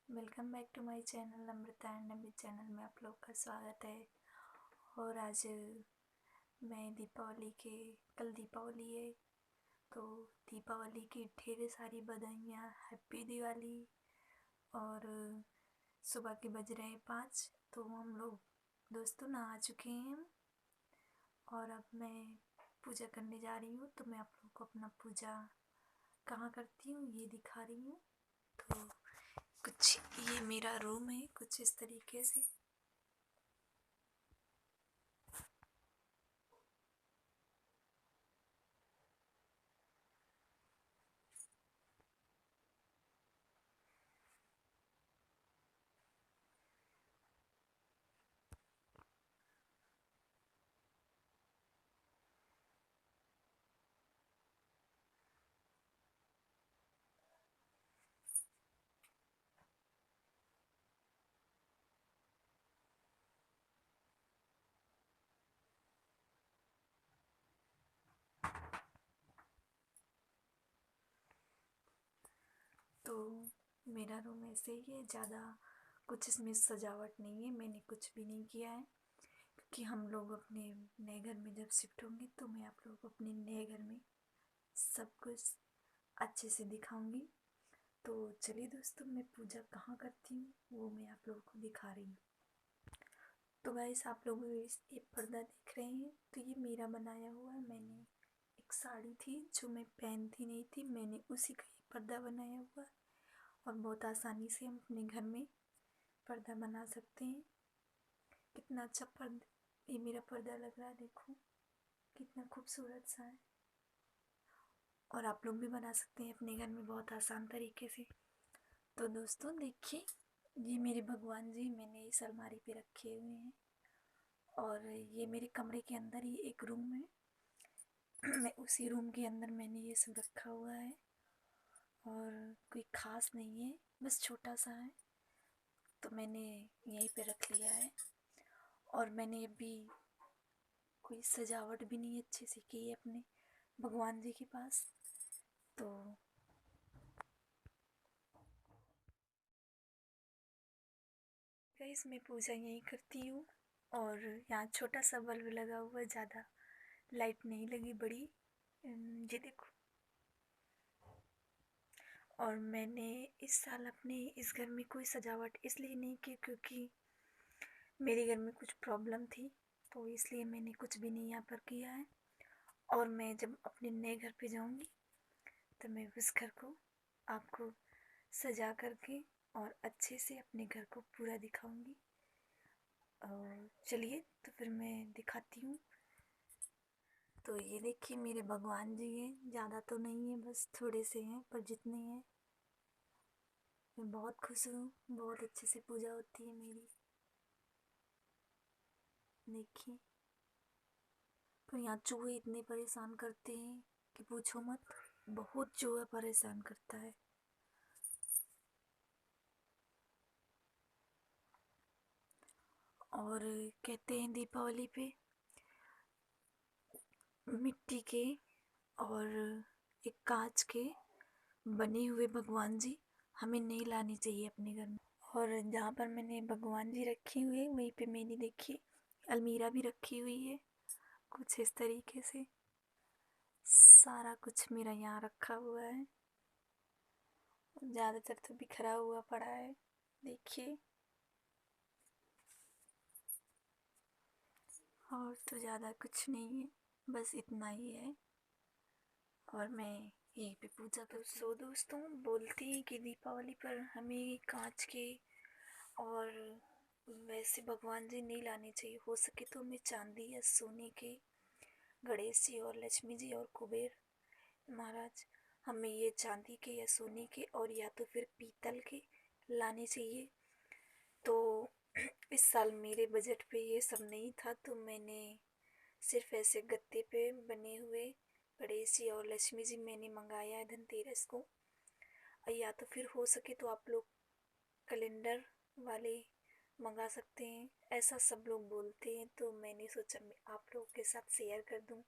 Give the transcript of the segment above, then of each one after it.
Welcome back to my channel Amrita and Amit channel में आप लोग का स्वागत है। और आज मैं कल दीपावली है, तो दीपावली की ढेर सारी बधाइयाँ, हैप्पी दिवाली। और सुबह के बज रहे हैं 5, तो हम लोग दोस्तों नहा चुके हैं और अब मैं पूजा करने जा रही हूँ। तो मैं आप लोग को अपना पूजा कहाँ करती हूँ ये दिखा रही हूँ। तो कुछ ये मेरा रूम है, कुछ इस तरीके से। तो मेरा रूम ऐसे ही है, ज़्यादा कुछ इसमें सजावट नहीं है, मैंने कुछ भी नहीं किया है क्योंकि हम लोग अपने नए घर में जब शिफ्ट होंगे तो मैं आप लोगों को अपने नए घर में सब कुछ अच्छे से दिखाऊंगी। तो चलिए दोस्तों, मैं पूजा कहाँ करती हूँ वो मैं आप लोगों को दिखा रही हूँ। तो गाइस, आप लोग ये पर्दा देख रहे हैं, तो ये मेरा बनाया हुआ है। मैंने एक साड़ी थी जो मैं पहनती नहीं थी, मैंने उसी का ये पर्दा बनाया हुआ है। और बहुत आसानी से हम अपने घर में पर्दा बना सकते हैं। कितना अच्छा पर्दा ये मेरा पर्दा लग रहा है, देखो कितना खूबसूरत सा है। और आप लोग भी बना सकते हैं अपने घर में बहुत आसान तरीके से। तो दोस्तों देखिए, ये मेरे भगवान जी मैंने इस अलमारी पे रखे हुए हैं। और ये मेरे कमरे के अंदर ही एक रूम है मैं उसी रूम के अंदर मैंने ये सब रखा हुआ है। और कोई ख़ास नहीं है, बस छोटा सा है, तो मैंने यहीं पे रख लिया है। और मैंने अभी कोई सजावट भी नहीं अच्छे से की है अपने भगवान जी के पास। तो गाइस, मैं पूजा यहीं करती हूँ। और यहाँ छोटा सा बल्ब लगा हुआ है, ज़्यादा लाइट नहीं लगी बड़ी। ये देखो। और मैंने इस साल अपने इस घर में कोई सजावट इसलिए नहीं की क्योंकि मेरे घर में कुछ प्रॉब्लम थी, तो इसलिए मैंने कुछ भी नहीं यहाँ पर किया है। और मैं जब अपने नए घर पे जाऊँगी तो मैं उस घर को आपको सजा करके और अच्छे से अपने घर को पूरा दिखाऊंगी। और चलिए, तो फिर मैं दिखाती हूँ। तो ये देखिए मेरे भगवान जी हैं, ज़्यादा तो नहीं है, बस थोड़े से हैं, पर जितने हैं मैं बहुत खुश हूँ। बहुत अच्छे से पूजा होती है मेरी, देखिए। पर यहाँ चूहे इतने परेशान करते हैं कि पूछो मत, बहुत चूहा परेशान करता है। और कहते हैं दीपावली पे मिट्टी के और एक कांच के बने हुए भगवान जी हमें नहीं लाने चाहिए अपने घर में। और जहाँ पर मैंने भगवान जी रखे हुए हैं वहीं पे मैंने देखी अलमीरा भी रखी हुई है, कुछ इस तरीके से सारा कुछ मेरा यहाँ रखा हुआ है। ज़्यादातर तो बिखरा हुआ पड़ा है, देखिए। और तो ज़्यादा कुछ नहीं है, बस इतना ही है। और मैं यहीं पे पूजा कर। सो दोस्तों, बोलती हैं कि दीपावली पर हमें कांच के और वैसे भगवान जी नहीं लाने चाहिए, हो सके तो हमें चांदी या सोने के गणेश जी और लक्ष्मी जी और कुबेर महाराज हमें ये चांदी के या सोने के और या तो फिर पीतल के लाने चाहिए। तो इस साल मेरे बजट पे ये सब नहीं था, तो मैंने सिर्फ ऐसे गत्ते पे बने हुए गणेश जी और लक्ष्मी जी मैंने मंगाया है धनतेरस को। या तो फिर हो सके तो आप लोग कैलेंडर वाले मंगा सकते हैं, ऐसा सब लोग बोलते हैं, तो मैंने सोचा मैं आप लोगों के साथ शेयर कर दूं,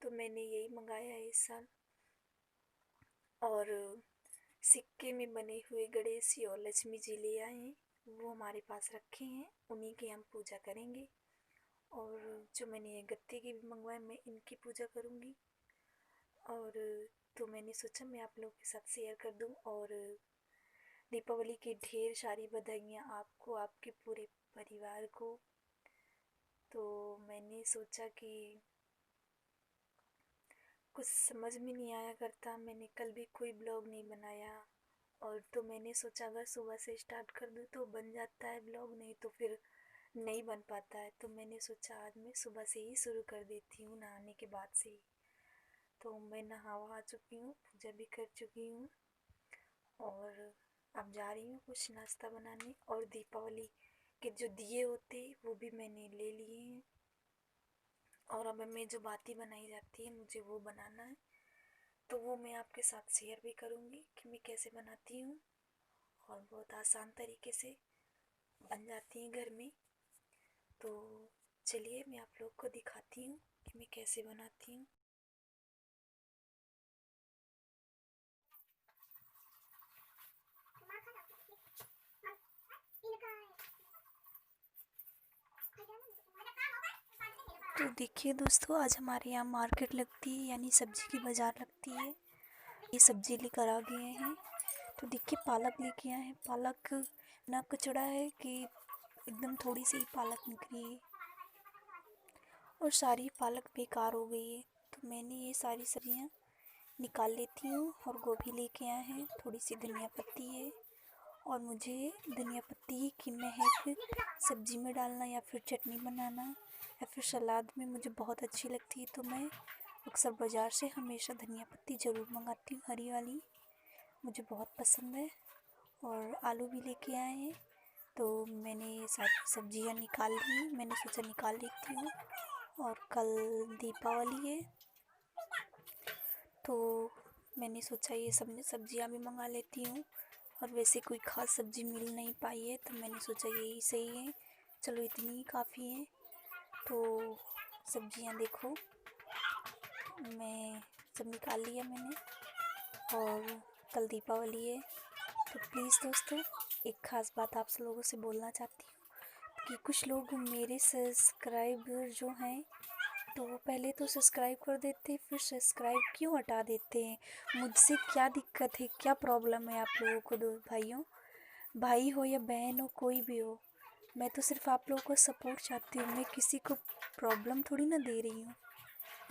तो मैंने यही मंगाया है इस साल। और सिक्के में बने हुए गणेश जी और लक्ष्मी जी ले आए हैं, वो हमारे पास रखे हैं, उन्हीं की हम पूजा करेंगे। और जो मैंने गत्ते के भी मंगवाए, मैं इनकी पूजा करूँगी। और तो मैंने सोचा मैं आप लोगों के साथ शेयर कर दूँ। और दीपावली की ढेर सारी बधाइयाँ आपको, आपके पूरे परिवार को। तो मैंने सोचा कि कुछ समझ में नहीं आया करता, मैंने कल भी कोई ब्लॉग नहीं बनाया। और तो मैंने सोचा अगर सुबह से स्टार्ट कर दूँ तो बन जाता है ब्लॉग, नहीं तो फिर नहीं बन पाता है। तो मैंने सोचा आज मैं सुबह से ही शुरू कर देती हूँ, नहाने के बाद से ही। तो मैं नहा वहा चुकी हूँ, पूजा भी कर चुकी हूँ, और अब जा रही हूँ कुछ नाश्ता बनाने। और दीपावली के जो दिए होते हैं वो भी मैंने ले लिए हैं। और अब मैं जो बाती बनाई जाती है मुझे वो बनाना है, तो वो मैं आपके साथ शेयर भी करूँगी कि मैं कैसे बनाती हूँ। और बहुत आसान तरीके से बन जाती हैं घर में। तो चलिए मैं आप लोग को दिखाती हूँ कि मैं कैसे बनाती हूँ। तो देखिए दोस्तों, आज हमारे यहाँ मार्केट लगती है, यानी सब्जी की बाज़ार लगती है। ये सब्जी लेकर आ गए हैं। तो देखिए पालक लेके आए हैं। पालक ना कचड़ा है कि एकदम थोड़ी सी ही पालक निकली है, और सारी पालक बेकार हो गई है। तो मैंने ये सारी सब्जियाँ निकाल लेती हूँ। और गोभी लेके आए हैं, थोड़ी सी धनिया पत्ती है। और मुझे धनिया पत्ती की महक सब्जी में डालना, या फिर चटनी बनाना, या फिर सलाद में मुझे बहुत अच्छी लगती है। तो मैं अक्सर बाज़ार से हमेशा धनिया पत्ती ज़रूर मंगाती हूँ, हरी वाली मुझे बहुत पसंद है। और आलू भी लेके आए हैं। तो मैंने सारी सब्जियाँ निकाल ली, मैंने सोचा निकाल लेती हूँ। और कल दीपावली है, तो मैंने सोचा ये सब सब्जियाँ भी मंगा लेती हूँ। और वैसे कोई ख़ास सब्ज़ी मिल नहीं पाई है, तो मैंने सोचा यही सही है, चलो इतनी ही काफ़ी है। तो सब्जियाँ देखो, मैं सब निकाल लिया मैंने। और कल दीपावली है, तो प्लीज़ दोस्तों एक ख़ास बात आप सब लोगों से बोलना चाहती हूँ कि कुछ लोग मेरे सब्सक्राइबर जो हैं, तो वो पहले तो सब्सक्राइब कर देते, फिर सब्सक्राइब क्यों हटा देते हैं? मुझसे क्या दिक्कत है, क्या प्रॉब्लम है आप लोगों को? दो भाइयों, भाई हो या बहन हो, कोई भी हो, मैं तो सिर्फ आप लोगों को सपोर्ट चाहती हूँ। मैं किसी को प्रॉब्लम थोड़ी ना दे रही हूँ।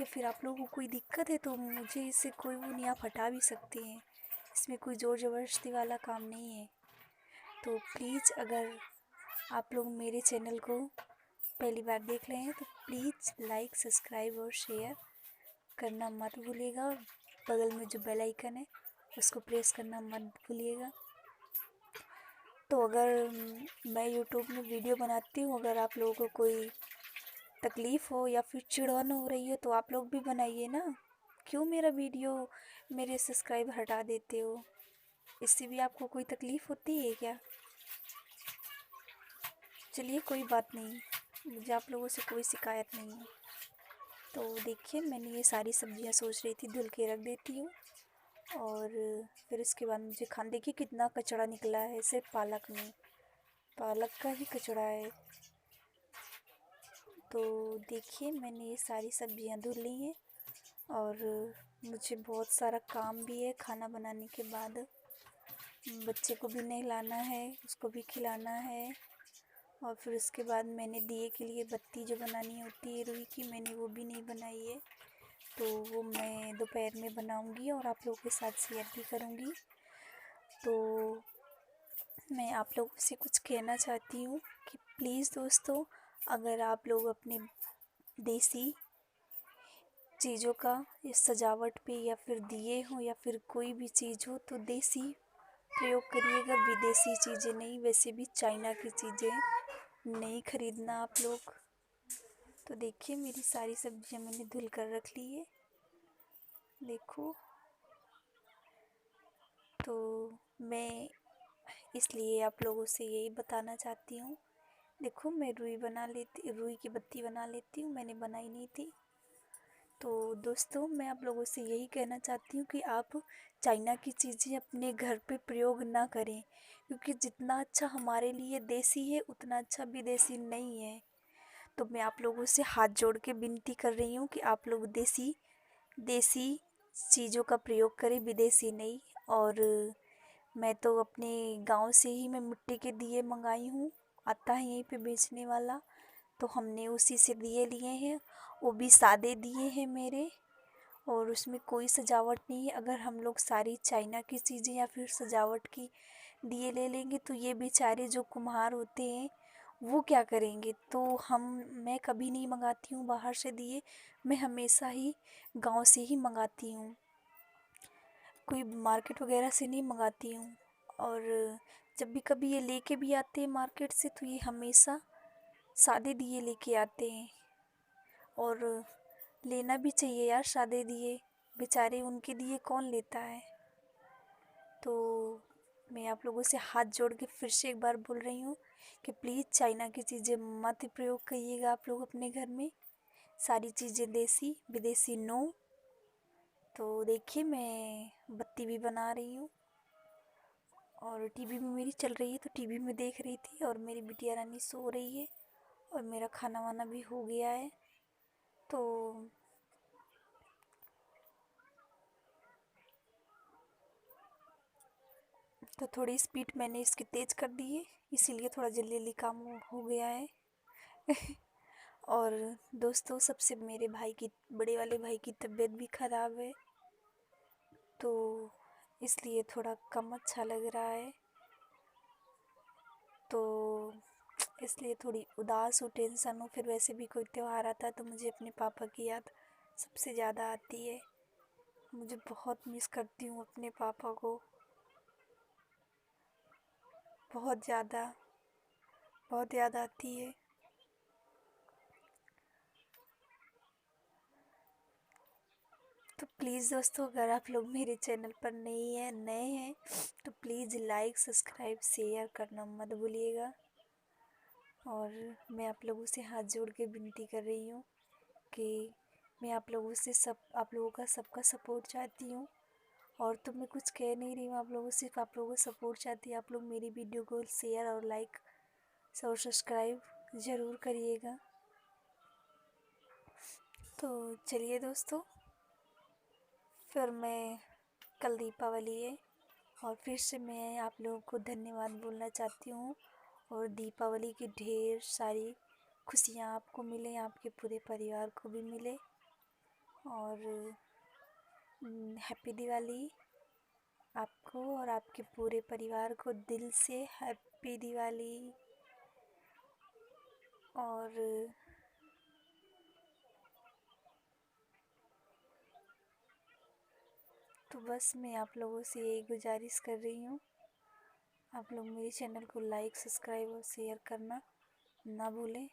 या फिर आप लोगों को कोई दिक्कत है तो मुझे इससे कोई वो नहीं, आप हटा भी सकते हैं, इसमें कोई ज़ोर ज़बरदस्ती वाला काम नहीं है। तो प्लीज़ अगर आप लोग मेरे चैनल को पहली बार देख रहे हैं तो प्लीज़ लाइक, सब्सक्राइब और शेयर करना मत भूलिएगा। बगल में जो बेल आइकन है उसको प्रेस करना मत भूलिएगा। तो अगर मैं यूट्यूब में वीडियो बनाती हूँ, अगर आप लोगों को कोई तकलीफ़ हो या फिर चिढ़न हो रही हो तो आप लोग भी बनाइए ना। क्यों मेरा वीडियो, मेरे सब्सक्राइब हटा देते हो? इससे भी आपको कोई तकलीफ़ होती है क्या? चलिए कोई बात नहीं, मुझे आप लोगों से कोई शिकायत नहीं है। तो देखिए मैंने ये सारी सब्जियां सोच रही थी धुल के रख देती हूँ, और फिर इसके बाद मुझे खान, देखिए कितना कचरा निकला है सिर्फ पालक में, पालक का ही कचरा है। तो देखिए मैंने ये सारी सब्जियां धुल ली हैं, और मुझे बहुत सारा काम भी है खाना बनाने के बाद। बच्चे को भी नहलाना है, उसको भी खिलाना है। और फिर उसके बाद मैंने दिए के लिए बत्ती जो बनानी होती है रुई की, मैंने वो भी नहीं बनाई है। तो वो मैं दोपहर में बनाऊंगी और आप लोगों के साथ शेयर भी करूंगी। तो मैं आप लोगों से कुछ कहना चाहती हूँ कि प्लीज़ दोस्तों, अगर आप लोग अपने देसी चीज़ों का इस सजावट पे, या फिर दिए हो या फिर कोई भी चीज़ हो, तो देसी प्रयोग करिएगा, विदेशी चीज़ें नहीं। वैसे भी चाइना की चीज़ें नहीं खरीदना आप लोग। तो देखिए मेरी सारी सब्जियां मैंने धुल कर रख ली है, देखो। तो मैं इसलिए आप लोगों से यही बताना चाहती हूँ, देखो मैं रुई की बत्ती बना लेती हूँ, मैंने बनाई नहीं थी। तो दोस्तों, मैं आप लोगों से यही कहना चाहती हूँ कि आप चाइना की चीज़ें अपने घर पे प्रयोग ना करें, क्योंकि जितना अच्छा हमारे लिए देसी है उतना अच्छा विदेशी नहीं है। तो मैं आप लोगों से हाथ जोड़ के विनती कर रही हूँ कि आप लोग देसी देसी चीज़ों का प्रयोग करें, विदेशी नहीं। और मैं तो अपने गांव से ही मैं मिट्टी के दिए मंगाई हूँ, आता है यहीं पे बेचने वाला, तो हमने उसी से दिए लिए हैं। वो भी सादे दिए हैं मेरे, और उसमें कोई सजावट नहीं है। अगर हम लोग सारी चाइना की चीज़ें या फिर सजावट की दिए ले लेंगे तो ये बेचारे जो कुम्हार होते हैं वो क्या करेंगे। तो मैं कभी नहीं मंगाती हूँ बाहर से दिए, मैं हमेशा ही गांव से ही मंगाती हूँ, कोई मार्केट वगैरह से नहीं मंगाती हूँ। और जब भी कभी ये लेके भी आते हैं मार्केट से तो ये हमेशा सादे दिए लेके आते हैं। और लेना भी चाहिए यार सादे दिए, बेचारे उनके दिए कौन लेता है। तो मैं आप लोगों से हाथ जोड़ के फिर से एक बार बोल रही हूँ कि प्लीज़ चाइना की चीज़ें मत प्रयोग करिएगा आप लोग अपने घर में, सारी चीज़ें देसी, विदेशी नो। तो देखिए मैं बत्ती भी बना रही हूँ और टीवी भी मेरी चल रही है, तो टीवी में देख रही थी, और मेरी बिटिया रानी सो रही है और मेरा खाना वाना भी हो गया है। तो थोड़ी स्पीड मैंने इसकी तेज़ कर दी है, इसीलिए थोड़ा जल्दी जल्दी काम हो गया है। और दोस्तों, सबसे मेरे भाई की, बड़े वाले भाई की तबीयत भी ख़राब है, तो इसलिए थोड़ा कम अच्छा लग रहा है। तो इसलिए थोड़ी उदास हूँ, टेंशन हूँ। फिर वैसे भी कोई त्यौहार आता है तो मुझे अपने पापा की याद सबसे ज़्यादा आती है। मुझे बहुत मिस करती हूँ अपने पापा को, बहुत ज़्यादा, बहुत याद आती है। तो प्लीज़ दोस्तों, अगर आप लोग मेरे चैनल पर नए हैं तो प्लीज़ लाइक, सब्सक्राइब, शेयर करना मत भूलिएगा। और मैं आप लोगों से हाथ जोड़ के विनती कर रही हूँ कि मैं आप लोगों से आप लोगों का सबका सपोर्ट चाहती हूँ। और तो मैं कुछ कह नहीं रही हूँ आप लोगों से, सिर्फ आप लोगों को सपोर्ट चाहती हूँ। आप लोग मेरी वीडियो को शेयर और लाइक और सब्सक्राइब ज़रूर करिएगा। तो चलिए दोस्तों, फिर मैं, कल दीपावली है और फिर से मैं आप लोगों को धन्यवाद बोलना चाहती हूँ। और दीपावली की ढेर सारी खुशियाँ आपको मिले, आपके पूरे परिवार को भी मिले। और हैप्पी दिवाली आपको और आपके पूरे परिवार को, दिल से हैप्पी दिवाली। और तो बस मैं आप लोगों से यही गुजारिश कर रही हूँ, आप लोग मेरे चैनल को लाइक, सब्सक्राइब और शेयर करना ना भूलें।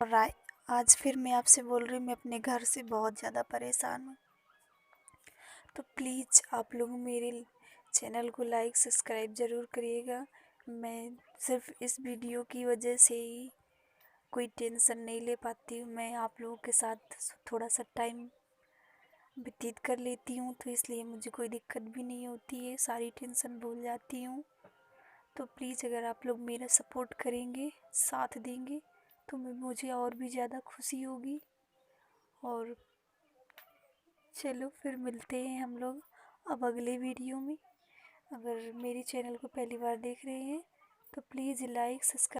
और आज फिर मैं आपसे बोल रही हूँ, मैं अपने घर से बहुत ज़्यादा परेशान हूँ। तो प्लीज़ आप लोग मेरे चैनल को लाइक, सब्सक्राइब ज़रूर करिएगा। मैं सिर्फ इस वीडियो की वजह से ही कोई टेंशन नहीं ले पाती हूँ, मैं आप लोगों के साथ थोड़ा सा टाइम व्यतीत कर लेती हूँ, तो इसलिए मुझे कोई दिक्कत भी नहीं होती है, सारी टेंशन भूल जाती हूँ। तो प्लीज़ अगर आप लोग मेरा सपोर्ट करेंगे, साथ देंगे, तो मुझे और भी ज़्यादा खुशी होगी। और चलो फिर मिलते हैं हम लोग अब अगले वीडियो में। अगर मेरे चैनल को पहली बार देख रहे हैं तो प्लीज़ लाइक, सब्सक्राइब